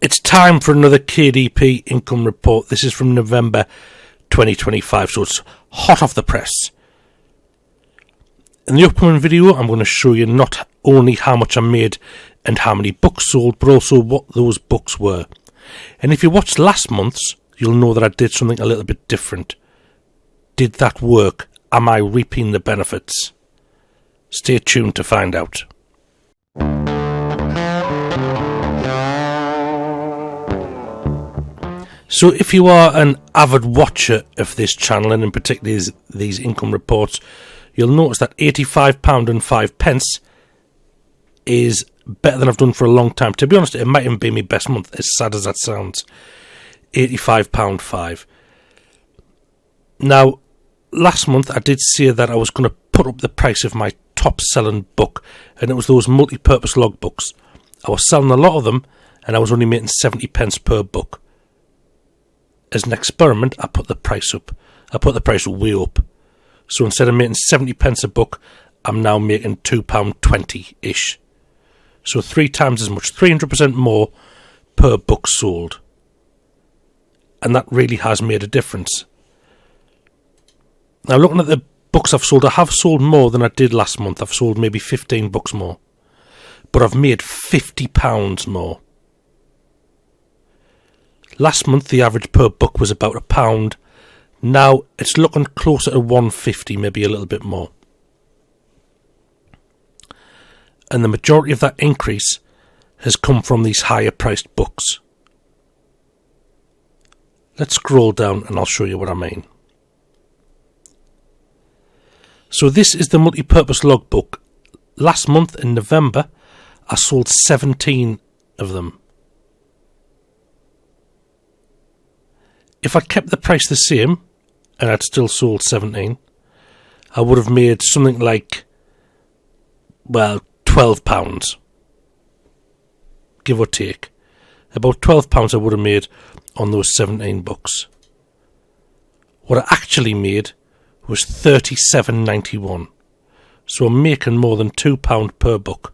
It's time for another KDP income report. This is from November 2025, so it's hot off the press. In the upcoming video, I'm going to show you not only how much I made and how many books sold, but also what those books were. And if you watched last month's, you'll know that I did something a little bit different. Did that work? Am I reaping the benefits? Stay tuned to find out. So if you are an avid watcher of this channel, and in particular these income reports, you'll notice that £85.05 is better than I've done for a long time. To be honest, it might even be my best month, as sad as that sounds. £85.05. Now, last month I did say that I was going to put up the price of my top selling book, and it was those multi-purpose logbooks. I was selling a lot of them, and I was only making 70p per book. As an experiment, I put the price up. I put the price way up. So instead of making 70p a book, I'm now making £2.20-ish. So 3 times as much, 300% more per book sold. And that really has made a difference. Now, looking at the books I've sold, I have sold more than I did last month. I've sold maybe 15 books more. But I've made £50 more. Last month, the average per book was about £1. Now, it's looking closer to £1.50, maybe a little bit more. And the majority of that increase has come from these higher priced books. Let's scroll down and I'll show you what I mean. So this is the multi-purpose logbook. Last month in November, I sold 17 of them. If I kept the price the same, and I'd still sold 17, I would have made something like, well, £12, give or take. About £12 I would have made on those 17 books. What I actually made was £37.91, so I'm making more than £2 per book.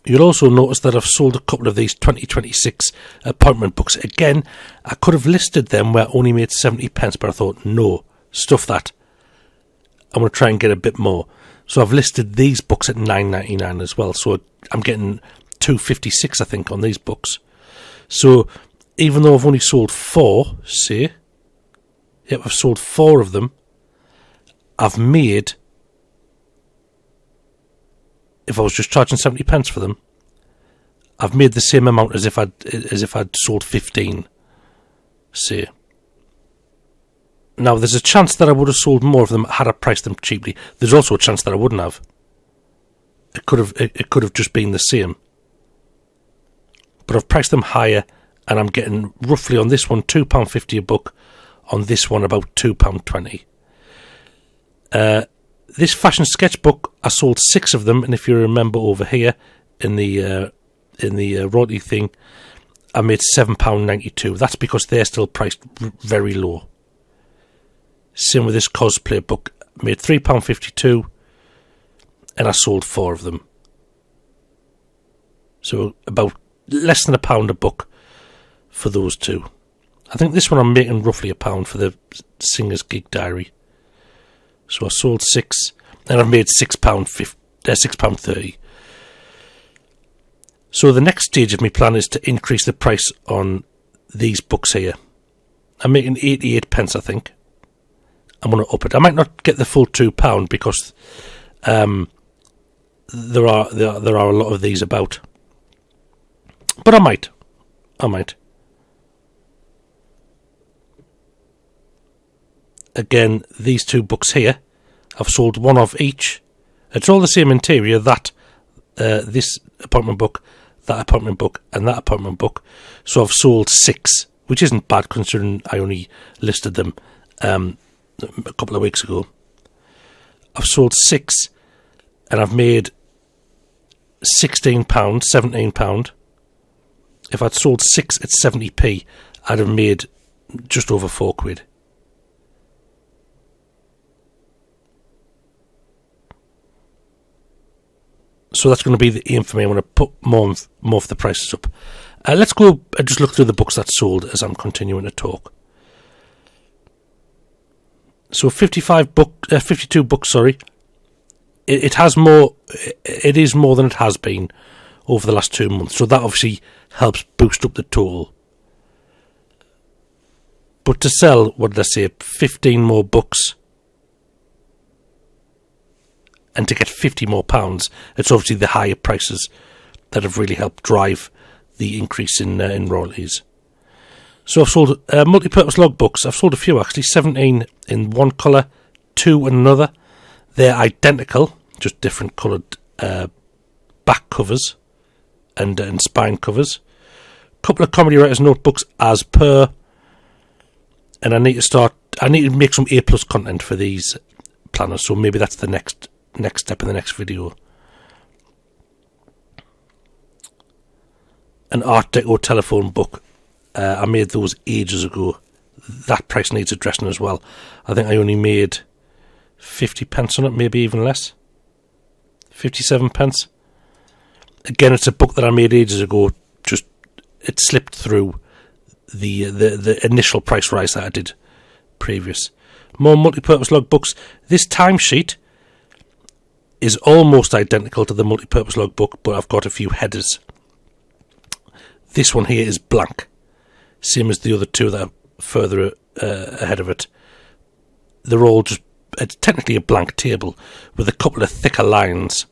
You'll also notice that I've sold a couple of these 2026 appointment books. Again, I could have listed them where I only made 70p, but I thought, no, stuff that. I'm going to try and get a bit more. So I've listed these books at £9.99 as well. So I'm getting £2.56, I think, on these books. So even though I've only sold 4, say, yep, I've sold 4 of them, I've made, if I was just charging 70p for them, I've made the same amount as if I'd sold 15, say. Now, there's a chance that I would have sold more of them had I priced them cheaply. There's also a chance that I wouldn't have. It could have just been the same. But I've priced them higher, and I'm getting roughly on this one £2.50 a book, on this one about £2.20. This fashion sketchbook, I sold 6 of them, and if you remember over here in the royalty thing, I made £7.92. That's because they're still priced very low. Same with this cosplay book, made £3.52, and I sold 4 of them. So about less than £1 a book for those two. I think this one I'm making roughly £1 for the Singer's Gig Diary. So I sold 6, and I've made £6.30. So the next stage of my plan is to increase the price on these books here. I'm making 88p, I think. I'm going to up it. I might not get the full £2 because there are a lot of these about, but I might. Again, these 2 books here, I've sold 1 of each. It's all the same interior, that this appointment book, that appointment book, and that appointment book. So I've sold 6, which isn't bad considering I only listed them a couple of weeks ago. I've sold 6, and I've made £16, £17. If I'd sold 6 at 70p, I'd have made just over £4. So that's going to be the aim for me. I'm going to put more of the prices up. Let's go and just look through the books that sold as I'm continuing to talk. So 52 books, sorry. It has more. It is more than it has been over the last 2 months. So that obviously helps boost up the total. But to sell, what did I say, 15 more books and to get 50 more pounds, it's obviously the higher prices that have really helped drive the increase in royalties. So I've sold multi-purpose logbooks. I've sold a few actually, 17 in one colour, 2 in another. They're identical, just different coloured back covers and spine covers. A couple of comedy writers' notebooks as per. And I need to make some A+ content for these planners, so maybe that's the next step in the next video. An Art Deco telephone book. I made those ages ago. That price needs addressing as well. I think I only made 50 pence on it, maybe even less. 57 pence. Again, it's a book that I made ages ago. Just it slipped through the initial price rise that I did previous. More multi-purpose logbooks. This timesheet is almost identical to the multi-purpose logbook, but I've got a few headers. This one here is blank, same as the other two that are further ahead of it. They're all just, it's technically a blank table with a couple of thicker lines.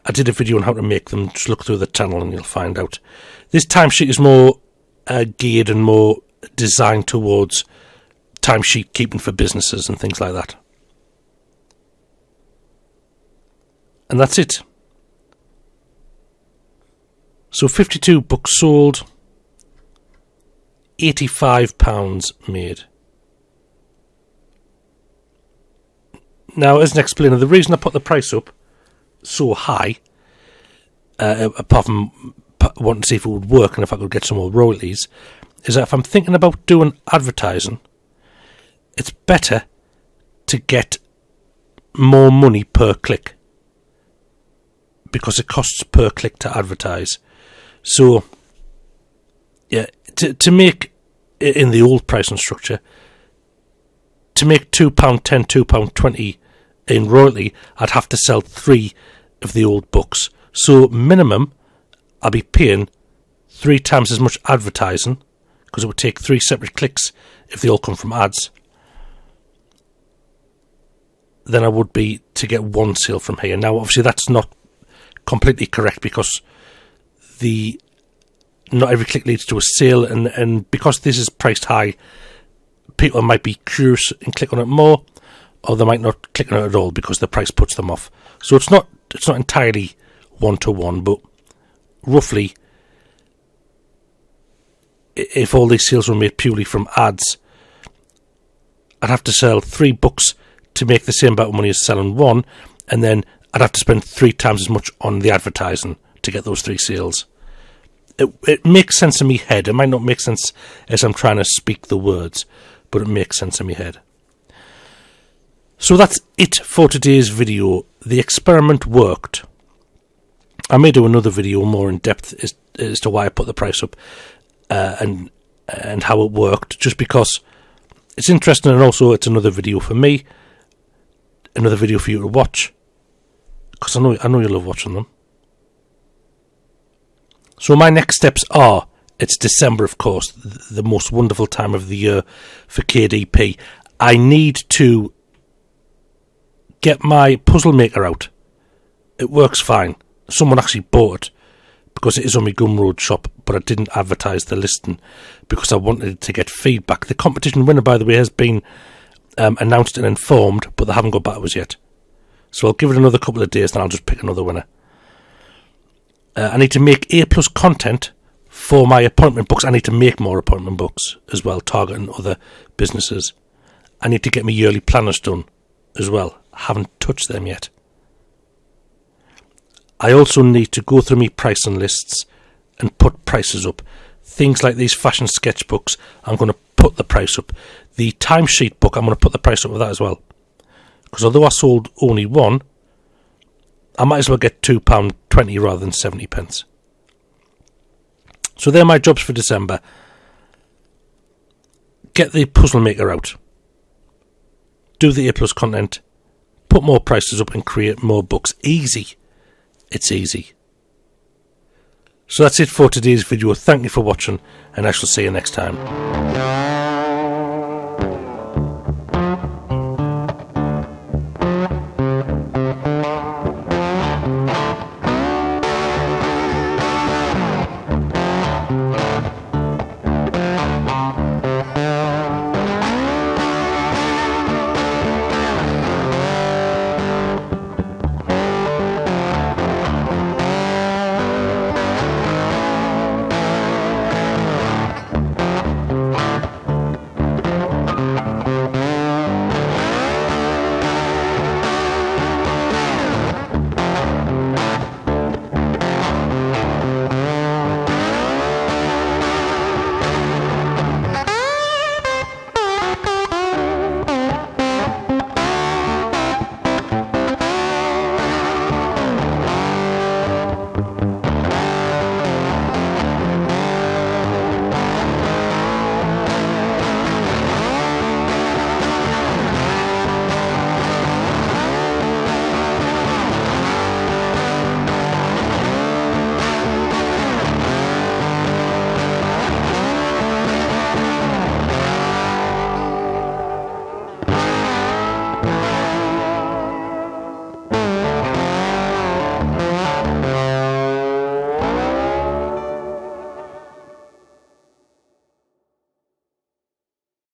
I did a video on how to make them. Just look through the channel and you'll find out. This timesheet is more geared and more designed towards timesheet keeping for businesses and things like that. And that's it. So 52 books sold, £85 made. Now, as an explainer, the reason I put the price up so high, apart from wanting to see if it would work and if I could get some more royalties, is that if I'm thinking about doing advertising, it's better to get more money per click because it costs per click to advertise. So, yeah, to make, in the old pricing structure, to make £2.10, £2.20 in royalty, I'd have to sell 3 of the old books. So, minimum, I'll be paying 3 times as much advertising, because it would take 3 separate clicks if they all come from ads, than I would be to get 1 sale from here. Now, obviously, that's not completely correct, because not every click leads to a sale, and because this is priced high, people might be curious and click on it more, or they might not click on it at all because the price puts them off. So it's not entirely 1-to-1, but roughly, if all these sales were made purely from ads, I'd have to sell 3 books to make the same amount of money as selling 1, and then I'd have to spend 3 times as much on the advertising to get those 3 sales. It makes sense in my head. It might not make sense as I'm trying to speak the words, but it makes sense in my head. So that's it for today's video. The experiment worked. I may do another video more in depth as to why I put the price up and how it worked, just because it's interesting, and also it's another video for me, another video for you to watch, because I know you love watching them. So my next steps are, it's December, of course, the most wonderful time of the year for KDP. I need to get my puzzle maker out. It works fine. Someone actually bought it because it is on my Gumroad shop, but I didn't advertise the listing because I wanted to get feedback. The competition winner, by the way, has been announced and informed, but they haven't got back to us yet. So I'll give it another couple of days and I'll just pick another winner. I need to make A+ content for my appointment books. I need to make more appointment books as well, targeting other businesses. I need to get my yearly planners done as well. I haven't touched them yet. I also need to go through my pricing lists and put prices up. Things like these fashion sketchbooks, I'm going to put the price up. The timesheet book, I'm going to put the price up with that as well. Because although I sold only 1, I might as well get £2.20 rather than 70 pence. So they're my jobs for December. Get the puzzle maker out. Do the A+ content. Put more prices up and create more books. Easy. It's easy. So that's it for today's video. Thank you for watching, and I shall see you next time.